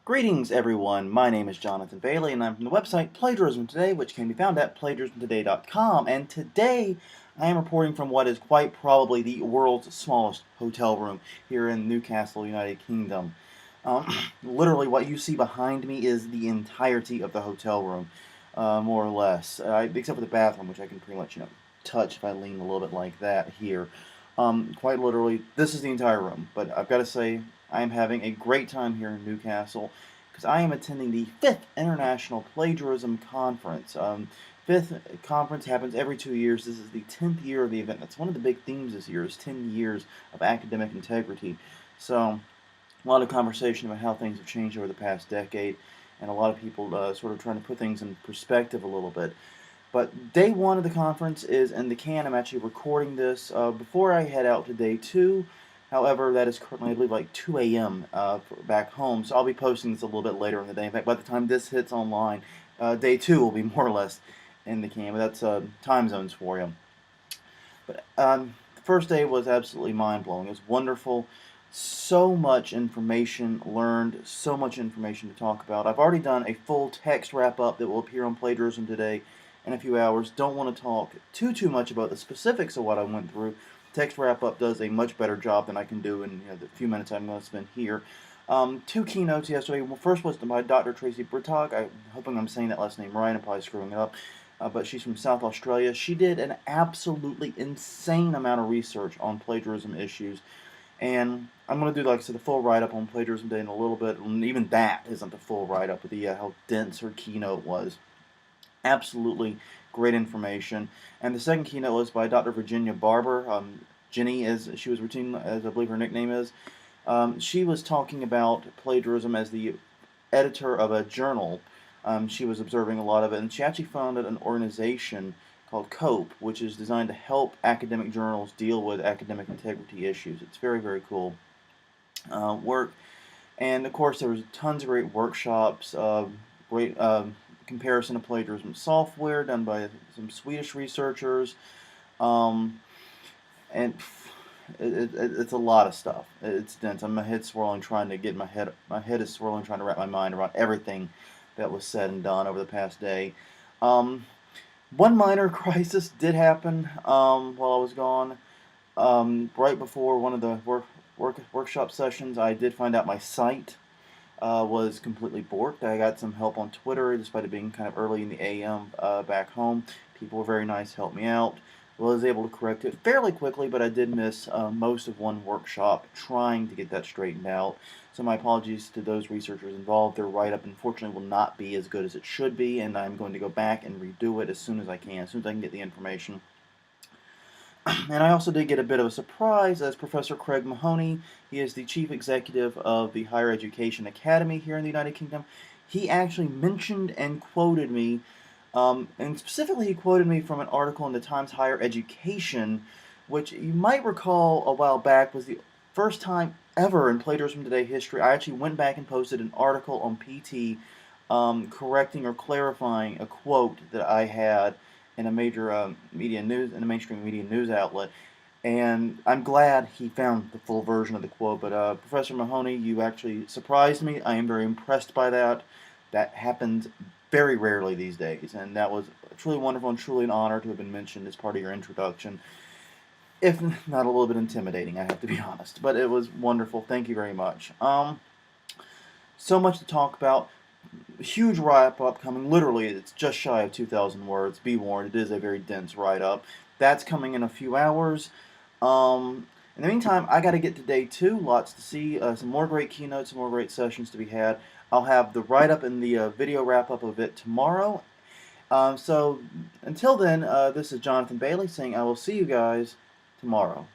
Greetings, everyone. My name is Jonathan Bailey, and I'm from the website Plagiarism Today, which can be found at plagiarismtoday.com. And today, I am reporting from what is quite probably the world's smallest hotel room here in Newcastle, United Kingdom. Literally, what you see behind me is the entirety of the hotel room, more or less, except for the bathroom, which I can pretty much, touch if I lean a little bit like that here. Quite literally, this is the entire room. But I've got to say, I am having a great time here in Newcastle because I am attending the 5th International Plagiarism Conference. Fifth conference happens every 2 years. This is the 10th year of the event. That's one of the big themes this year is 10 years of academic integrity. So a lot of conversation about how things have changed over the past decade, and a lot of people sort of trying to put things in perspective a little bit. But day one of the conference is in the can. I'm actually recording this before I head out to day two. However, that is currently, I believe, like 2 a.m. Back home, so I'll be posting this a little bit later in the day. In fact, by the time this hits online, day two will be more or less in the can, but that's time zones for you. But the first day was absolutely mind-blowing. It was wonderful. So much information learned, so much information to talk about. I've already done a full text wrap-up that will appear on Plagiarism Today in a few hours. Don't want to talk too much about the specifics of what I went through. Text wrap-up does a much better job than I can do in the few minutes I'm going to spend here. Two keynotes yesterday. Well, first was by Dr. Tracy Brittog. I'm hoping I'm saying that last name right. I'm probably screwing it up. But she's from South Australia. She did an absolutely insane amount of research on plagiarism issues. And I'm going to do, like I said, a full write-up on Plagiarism Day in a little bit. And even that isn't the full write-up with how dense her keynote was. Absolutely great information. And the second keynote was by Dr. Virginia Barber. Jenny, as she was routine, as I believe her nickname is. She was talking about plagiarism as the editor of a journal. She was observing a lot of it, and she actually founded an organization called COPE, which is designed to help academic journals deal with academic integrity issues. It's very, very cool work. And of course, there was tons of great workshops, great comparison of plagiarism software done by some Swedish researchers, and it's a lot of stuff. It's dense. My head's swirling trying to get my head is swirling trying to wrap my mind around everything that was said and done over the past day. One minor crisis did happen while I was gone. Right before one of the workshop sessions, I did find out my site was completely borked. I got some help on Twitter, despite it being kind of early in the AM back home. People were very nice, helped me out. Was able to correct it fairly quickly, but I did miss most of one workshop trying to get that straightened out. So my apologies to those researchers involved. Their write-up, unfortunately, will not be as good as it should be, and I'm going to go back and redo it as soon as I can, as soon as I can get the information. And I also did get a bit of a surprise as Professor Craig Mahoney. He is the chief executive of the Higher Education Academy here in the United Kingdom. He actually mentioned and quoted me, and specifically he quoted me from an article in the Times Higher Education, which you might recall a while back was the first time ever in Plagiarism Today history I actually went back and posted an article on PT correcting or clarifying a quote that I had in a major mainstream media news outlet, and I'm glad he found the full version of the quote. But Professor Mahoney, you actually surprised me. I am very impressed by that. That happens very rarely these days, and that was truly wonderful and truly an honor to have been mentioned as part of your introduction. If not a little bit intimidating, I have to be honest, but it was wonderful. Thank you very much. So much to talk about. Huge write-up coming. Literally, it's just shy of 2,000 words. Be warned, it is a very dense write-up. That's coming in a few hours. In the meantime, I got to get to day two. Lots to see. Some more great keynotes, some more great sessions to be had. I'll have the write-up and the video wrap-up of it tomorrow. So until then, this is Jonathan Bailey saying I will see you guys tomorrow.